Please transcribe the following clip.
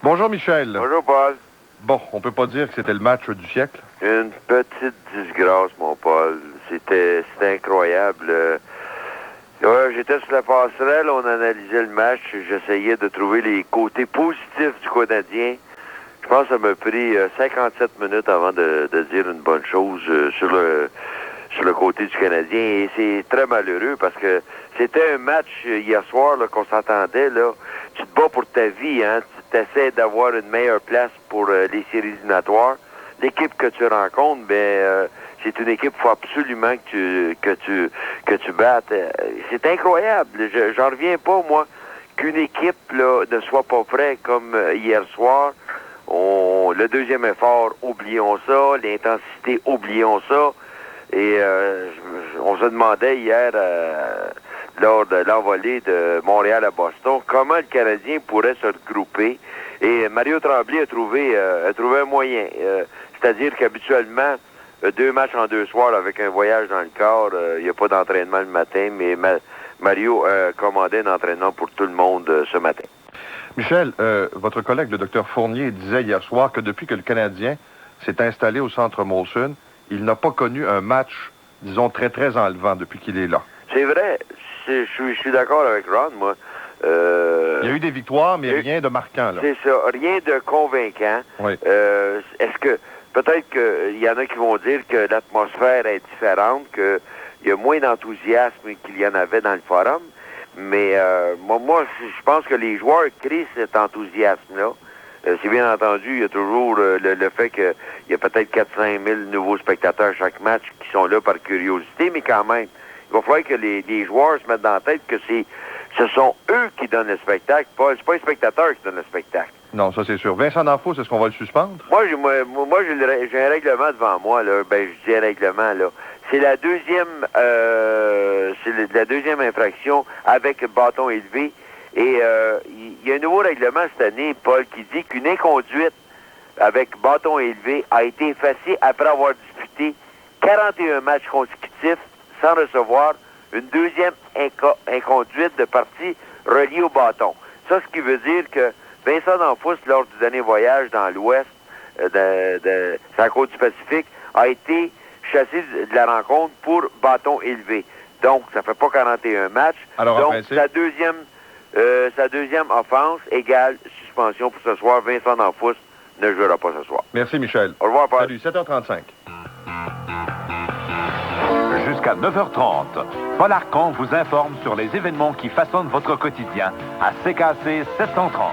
Bonjour Michel. Bonjour Paul. Bon, on peut pas dire que c'était le match du siècle. Une petite disgrâce, mon Paul. C'était incroyable. Ouais, j'étais sur la passerelle, on analysait le match, j'essayais de trouver les côtés positifs du Canadien. Je pense que ça m'a pris 57 minutes avant de dire une bonne chose sur le côté du Canadien. Et c'est très malheureux parce que c'était un match hier soir là, qu'on s'entendait. Là. Tu te bats pour ta vie, hein? Tu essaies d'avoir une meilleure place pour les séries éliminatoires. L'équipe que tu rencontres, c'est une équipe qu'il faut absolument que tu battes. C'est incroyable. J'en reviens pas, moi, qu'une équipe là, ne soit pas prête comme hier soir. Le deuxième effort, oublions ça. L'intensité, oublions ça. Et on se demandait hier, lors de l'envolée de Montréal à Boston, comment le Canadien pourrait se regrouper. Et Mario Tremblay a trouvé un moyen. C'est-à-dire qu'habituellement, 2 matchs en 2 soirs avec un voyage dans le corps, il n'y a pas d'entraînement le matin, mais Mario commandait un entraînement pour tout le monde ce matin. Michel, votre collègue, le docteur Fournier, disait hier soir que depuis que le Canadien s'est installé au centre Molson, il n'a pas connu un match, disons, très, très enlevant depuis qu'il est là. C'est vrai. Je suis d'accord avec Ron, moi. Il y a eu des victoires, mais rien de marquant, là. C'est ça. Rien de convaincant. Oui. Est-ce que... Peut-être qu'il y en a qui vont dire que l'atmosphère est différente, qu'il y a moins d'enthousiasme qu'il y en avait dans le forum. Mais moi, je pense que les joueurs créent cet enthousiasme-là. C'est bien entendu, il y a toujours le fait qu'il y a peut-être 400 000 nouveaux spectateurs chaque match qui sont là par curiosité, mais quand même, il va falloir que les joueurs se mettent dans la tête que ce sont eux qui donnent le spectacle, c'est pas les spectateurs qui donnent le spectacle. Non, ça c'est sûr. Vincent D'Anfos, est-ce qu'on va le suspendre? Moi, j'ai un règlement devant moi, là. Je dis un règlement, là. C'est la deuxième infraction avec bâton élevé. Et il y a un nouveau règlement cette année, Paul, qui dit qu'une inconduite avec bâton élevé a été effacée après avoir disputé 41 matchs consécutifs sans recevoir une deuxième inconduite de partie reliée au bâton. Ça, ce qui veut dire que Vincent D'Anfos, lors du dernier voyage dans l'ouest de la côte du Pacifique, a été chassé de la rencontre pour bâton élevé. Donc, ça fait pas 41 matchs. Alors, donc, principe... sa deuxième offense égale suspension pour ce soir. Vincent D'Anfos ne jouera pas ce soir. Merci, Michel. Au revoir, Paul. Salut, 7h35. Jusqu'à 9h30, Paul Arcand vous informe sur les événements qui façonnent votre quotidien à CKC 730.